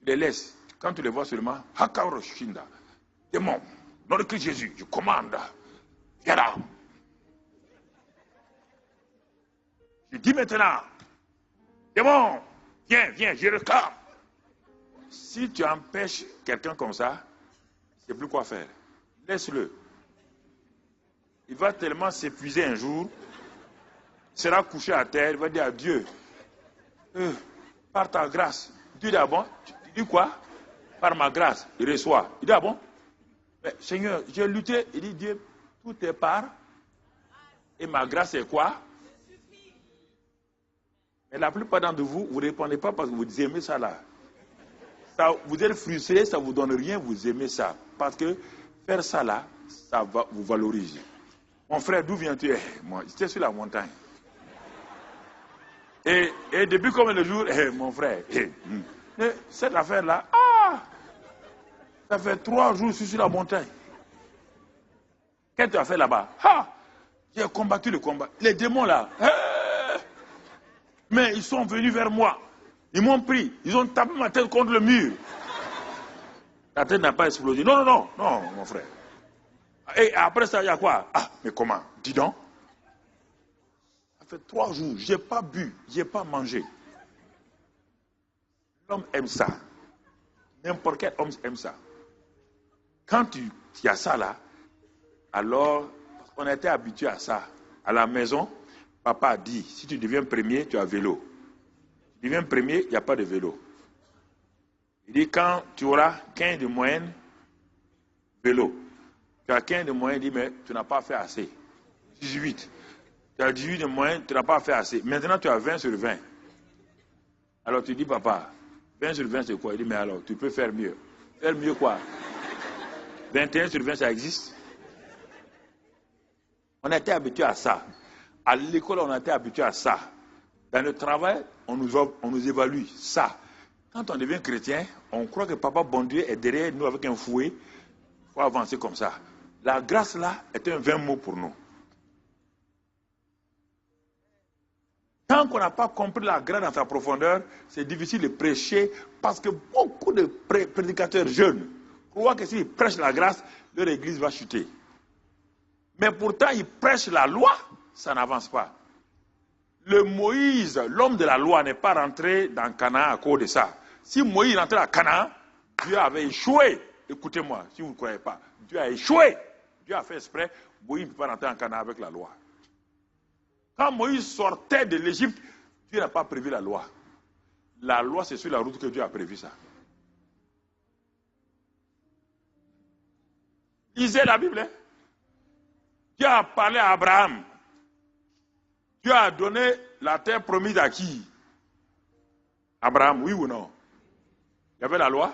Tu les laisses. Quand tu les vois seulement, Hakaroshinda, démon, dans le Christ Jésus, je commande. Viens là. Je dis maintenant, démon, viens, je réclame. Si tu empêches quelqu'un comme ça, c'est plus quoi faire. Laisse-le. Il va tellement s'épuiser un jour, il sera couché à terre, il va dire à Dieu, par ta grâce. Dieu dit, ah bon? Tu dis quoi? Par ma grâce, il reçoit. Il dit, ah bon? Mais Seigneur, j'ai lutté. Il dit, Dieu, tout est par. Et ma grâce est quoi? Mais la plupart d'entre vous, vous ne répondez pas parce que vous aimez ça là. Ça, vous êtes frustré, ça ne vous donne rien, vous aimez ça. Parce que faire ça là, ça va vous valoriser. Mon frère, d'où viens-tu? Moi, j'étais sur la montagne. Et depuis combien de jours, mon frère, cette affaire-là, ça fait 3 jours que je suis sur la montagne. Qu'est-ce que tu as fait là-bas? J'ai combattu le combat. Les démons là, mais ils sont venus vers moi. Ils m'ont pris. Ils ont tapé ma tête contre le mur. La tête n'a pas explosé. Non, mon frère. Et après ça, il y a quoi? Mais comment? Dis donc. Ça fait 3 jours. Je n'ai pas bu. Je n'ai pas mangé. L'homme aime ça. N'importe quel homme aime ça. Quand il y a ça là, alors, on a été habitué à ça. À la maison, papa a dit, si tu deviens premier, tu as vélo. Tu deviens premier, il n'y a pas de vélo. Il dit, quand tu auras 15 de moyenne, vélo. Tu as 15 de moyenne, il dit, mais tu n'as pas fait assez. 18. Tu as 18 de moyenne, tu n'as pas fait assez. Maintenant, tu as 20 sur 20. Alors tu dis, papa, 20 sur 20, c'est quoi? Il dit, mais alors, tu peux faire mieux. Faire mieux quoi? 21 sur 20, ça existe? On a été habitué à ça. À l'école, on a été habitué à ça. Dans le travail, on nous évalue. Ça. Quand on devient chrétien, on croit que Papa bon Dieu est derrière nous avec un fouet. Il faut avancer comme ça. La grâce là est un vain mot pour nous. Tant qu'on n'a pas compris la grâce dans sa profondeur, c'est difficile de prêcher parce que beaucoup de prédicateurs jeunes croient que s'ils prêchent la grâce, leur église va chuter. Mais pourtant, ils prêchent la loi, ça n'avance pas. Le Moïse, l'homme de la loi, n'est pas rentré dans Canaan à cause de ça. Si Moïse rentrait à Canaan, Dieu avait échoué. Écoutez-moi, si vous ne croyez pas, Dieu a échoué. Dieu a fait exprès, Moïse ne peut pas rentrer en Canaan avec la loi. Quand Moïse sortait de l'Égypte, Dieu n'a pas prévu la loi. La loi, c'est sur la route que Dieu a prévu ça. Lisez la Bible. Hein? Dieu a parlé à Abraham. Dieu a donné la terre promise à qui? Abraham, oui ou non? Il y avait la loi?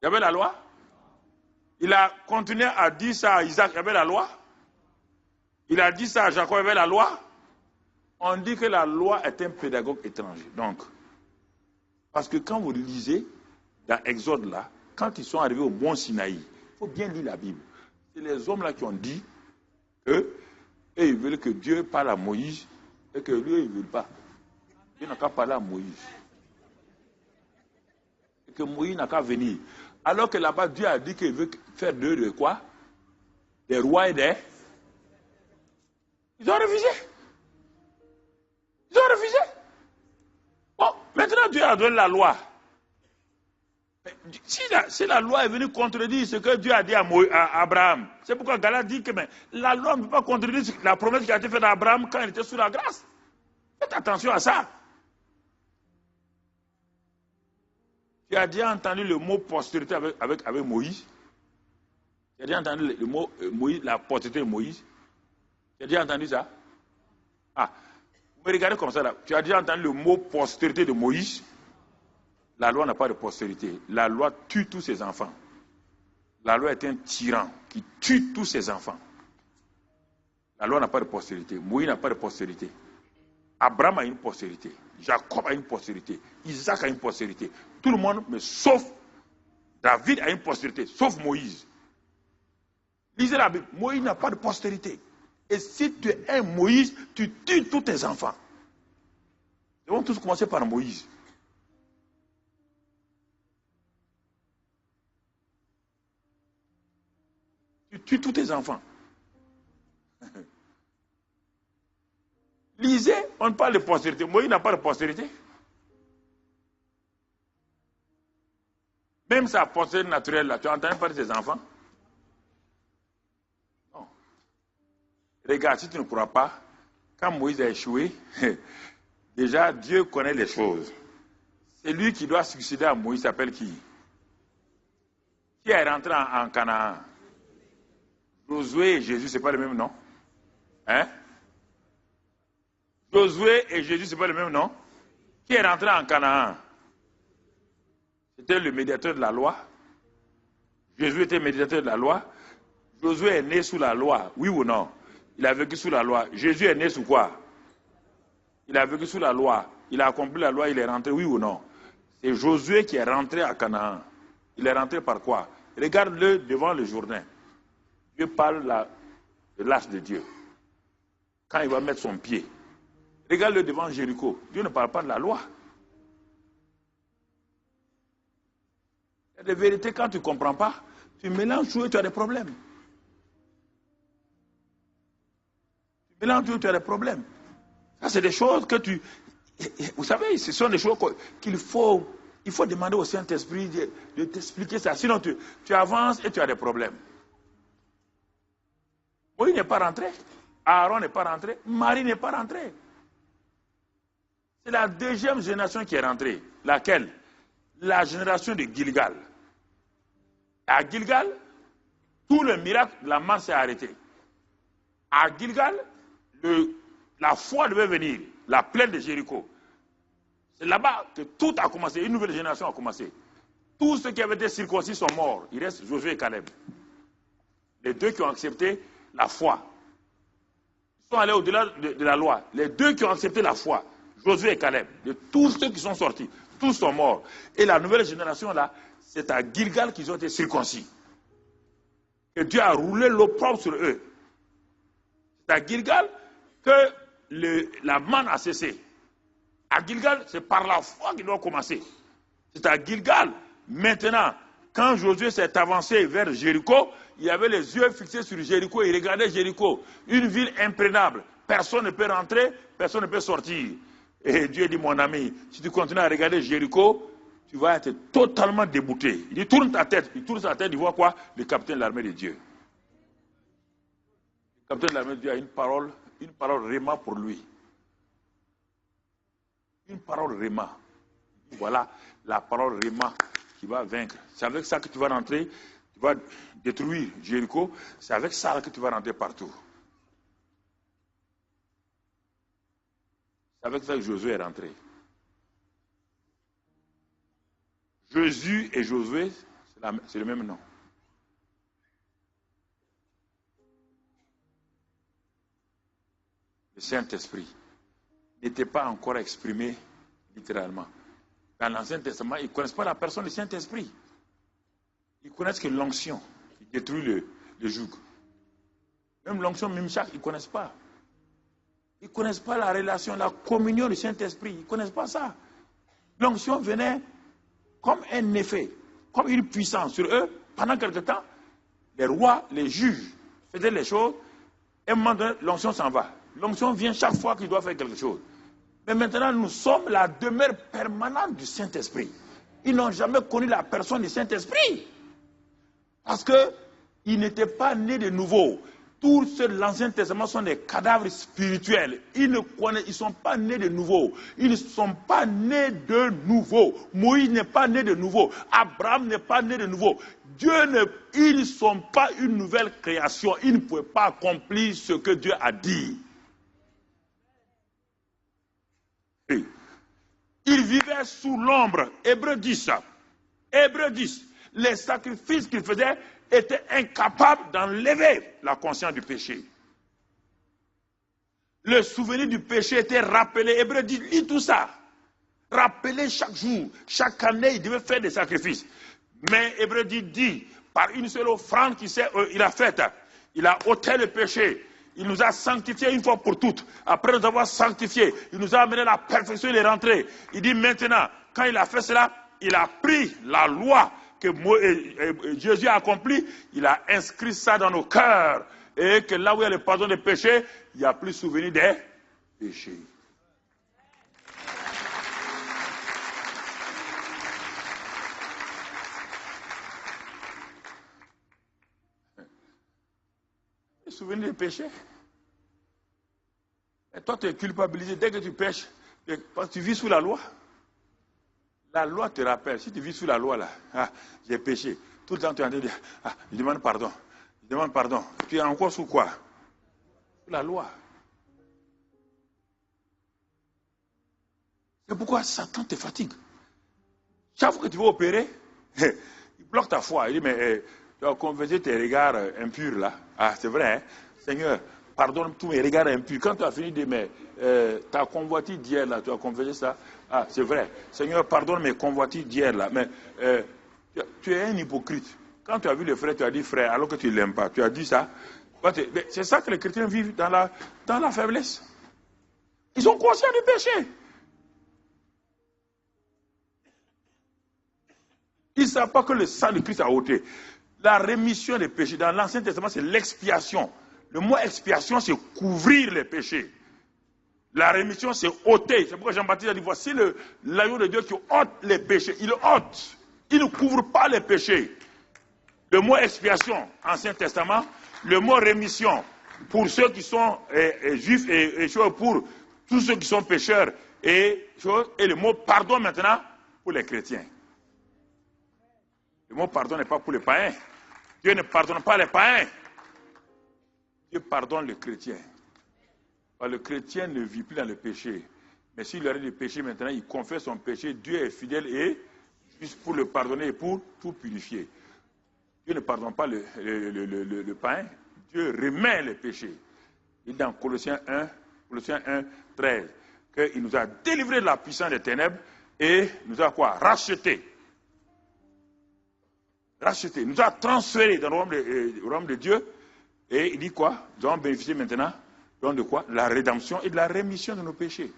Il y avait la loi? Il a continué à dire ça à Isaac, il y avait la loi? Il a dit ça à Jacob, il y avait la loi? On dit que la loi est un pédagogue étranger. Donc, parce que quand vous lisez dans Exode là, quand ils sont arrivés au mont Sinaï, il faut bien lire la Bible. C'est les hommes là qui ont dit que ils veulent que Dieu parle à Moïse et que lui, il ne veut pas. Dieu n'a qu'à parler à Moïse. Et que Moïse n'a qu'à venir. Alors que là-bas, Dieu a dit qu'il veut faire d'eux de quoi? Des rois et des... Ils ont refusé. Ils ont refusé. Bon, maintenant Dieu a donné la loi. Si la loi est venue contredire ce que Dieu a dit à Abraham, c'est pourquoi Galate dit que la loi ne peut pas contredire la promesse qui a été faite à Abraham quand il était sous la grâce. Faites attention à ça. Tu as déjà entendu le mot postérité avec Moïse? Tu as déjà entendu le mot Moïse, la postérité de Moïse? Tu as déjà entendu ça? Vous me regardez comme ça là. Tu as déjà entendu le mot postérité de Moïse? La loi n'a pas de postérité. La loi tue tous ses enfants. La loi est un tyran qui tue tous ses enfants. La loi n'a pas de postérité. Moïse n'a pas de postérité. Abraham a une postérité. Jacob a une postérité. Isaac a une postérité. Tout le monde, mais sauf David a une postérité, sauf Moïse. Lisez la Bible. Moïse n'a pas de postérité. Et si tu es un Moïse, tu tues tous tes enfants. Ils vont tous commencer par Moïse. tues tous tes enfants. Lisez, on parle de postérité. Moïse n'a pas de postérité. Même sa postérité naturelle, là, tu as entendu parler de ses enfants? Non. Regarde, si tu ne crois pas, quand Moïse a échoué, déjà Dieu connaît les choses. C'est lui qui doit succéder à Moïse, s'appelle qui? Qui est rentré en Canaan? Josué et Jésus, c'est pas le même nom? Hein? Josué et Jésus, c'est pas le même nom? Qui est rentré en Canaan? C'était le médiateur de la loi. Jésus était médiateur de la loi. Josué est né sous la loi, oui ou non? Il a vécu sous la loi. Jésus est né sous quoi? Il a vécu sous la loi. Il a accompli la loi, il est rentré, oui ou non? C'est Josué qui est rentré à Canaan. Il est rentré par quoi? Regarde-le devant le Jourdain. Dieu parle de l'arche de Dieu. Quand il va mettre son pied. Regarde-le devant Jéricho. Dieu ne parle pas de la loi. Il y a des vérités, quand tu ne comprends pas, tu mélanges tout et tu as des problèmes. Tu mélanges tout et tu as des problèmes. Ça, c'est des choses que tu... Vous savez, ce sont des choses qu'il faut... Il faut demander au Saint-Esprit de t'expliquer ça. Sinon, tu avances et tu as des problèmes. Moïse n'est pas rentré. Aaron n'est pas rentré. Marie n'est pas rentrée. C'est la deuxième génération qui est rentrée. Laquelle? La génération de Gilgal. À Gilgal, tout le miracle de la manne s'est arrêté. À Gilgal, la foi devait venir, la plaine de Jéricho. C'est là-bas que tout a commencé, une nouvelle génération a commencé. Tous ceux qui avaient été circoncis sont morts. Il reste Josué et Caleb. Les deux qui ont accepté la foi. Ils sont allés au-delà de la loi. Les deux qui ont accepté la foi, Josué et Caleb, de tous ceux qui sont sortis, tous sont morts. Et la nouvelle génération là, c'est à Gilgal qu'ils ont été circoncis. Et Dieu a roulé l'opprobre sur eux. C'est à Gilgal que la manne a cessé. À Gilgal, c'est par la foi qu'il doit commencer. C'est à Gilgal. Maintenant, quand Josué s'est avancé vers Jéricho, il y avait les yeux fixés sur Jéricho. Il regardait Jéricho, une ville imprégnable. Personne ne peut rentrer, personne ne peut sortir. Et Dieu dit, mon ami, si tu continues à regarder Jéricho, tu vas être totalement débouté. Il dit, tourne ta tête. Il tourne sa tête, il voit quoi? Le capitaine de l'armée de Dieu. Le capitaine de l'armée de Dieu a une parole réma pour lui. Une parole réma. Voilà la parole réma qui va vaincre. C'est avec ça que tu vas rentrer, tu vas détruire Jéricho. C'est avec ça que tu vas rentrer partout. C'est avec ça que Josué est rentré. Jésus et Josué, c'est le même nom. Le Saint-Esprit n'était pas encore exprimé littéralement. Dans l'Ancien Testament, ils ne connaissent pas la personne du Saint-Esprit. Ils connaissent que l'onction qui détruit le joug. Même l'onction Mimchak, ils ne connaissent pas. Ils ne connaissent pas la relation, la communion du Saint-Esprit. Ils ne connaissent pas ça. L'onction venait comme un effet, comme une puissance sur eux. Pendant quelque temps, les rois, les juges faisaient les choses. Et à un moment donné, l'onction s'en va. L'onction vient chaque fois qu'il doit faire quelque chose. Mais maintenant, nous sommes la demeure permanente du Saint-Esprit. Ils n'ont jamais connu la personne du Saint-Esprit. Parce qu'ils n'étaient pas nés de nouveau. Tous ceux de l'Ancien Testament sont des cadavres spirituels. Ils ne sont pas nés de nouveau. Ils ne sont pas nés de nouveau. Moïse n'est pas né de nouveau. Abraham n'est pas né de nouveau. Ils ne sont pas une nouvelle création. Ils ne pouvaient pas accomplir ce que Dieu a dit. Ils vivaient sous l'ombre. Hébreux 10. Hébreux 10. Les sacrifices qu'ils faisaient étaient incapables d'enlever la conscience du péché. Le souvenir du péché était rappelé. Hébreux 10, lis tout ça. Rappelé chaque jour. Chaque année, il devait faire des sacrifices. Mais Hébreux 10 dit, par une seule offrande qu'il a faite, il a ôté le péché. Il nous a sanctifiés une fois pour toutes. Après nous avoir sanctifiés, il nous a amené la perfection, il est rentré. Il dit maintenant, quand il a fait cela, il a pris la loi que Jésus a accompli, il a inscrit ça dans nos cœurs. Et que là où il y a le pardon des péchés, il n'y a plus souvenir des péchés. Souvenir des péchés. Et toi, tu es culpabilisé dès que tu pêches. Parce que tu vis sous la loi. La loi te rappelle. Si tu vis sous la loi, là, j'ai péché. Tout le temps, tu es en train de dire, je demande pardon. Je demande pardon. Tu es encore sous quoi? Sous la loi. C'est pourquoi Satan te fatigue. Chaque fois que tu veux opérer, il bloque ta foi. Il dit, mais tu as confessé tes regards impurs là. Ah, c'est vrai, hein? Seigneur, pardonne tous mes regards impurs. Quand tu as fini de dire, mais ta convoitise d'hier là, tu as confessé ça. Ah, c'est vrai. Seigneur, pardonne mes convoitises d'hier là. Mais tu es un hypocrite. Quand tu as vu le frère, tu as dit frère, alors que tu ne l'aimes pas. Tu as dit ça. C'est ça que les chrétiens vivent dans la faiblesse. Ils sont conscients du péché. Ils ne savent pas que le sang de Christ a ôté. La rémission des péchés, dans l'Ancien Testament, c'est l'expiation. Le mot expiation, c'est couvrir les péchés. La rémission, c'est ôter. C'est pourquoi Jean-Baptiste a dit, voici l'agneau de Dieu qui ôte les péchés. Il ôte. Il ne couvre pas les péchés. Le mot expiation, Ancien Testament. Le mot rémission, pour ceux qui sont juifs et pour tous ceux qui sont pécheurs. Et le mot pardon maintenant, pour les chrétiens. Le mot pardon n'est pas pour les païens. Dieu ne pardonne pas les païens. Dieu pardonne les chrétiens. Le chrétien ne vit plus dans le péché. Mais s'il aurait des péchés maintenant, il confesse son péché. Dieu est fidèle et juste pour le pardonner et pour tout purifier. Dieu ne pardonne pas le païen. Dieu remet les péchés. Il dit dans Colossiens 1, 13, qu'il nous a délivrés de la puissance des ténèbres et nous a quoi? Rachetés. Racheté, nous a transférés dans le royaume de Dieu. Et il dit quoi? Nous allons bénéficier maintenant de quoi? La rédemption et de la rémission de nos péchés.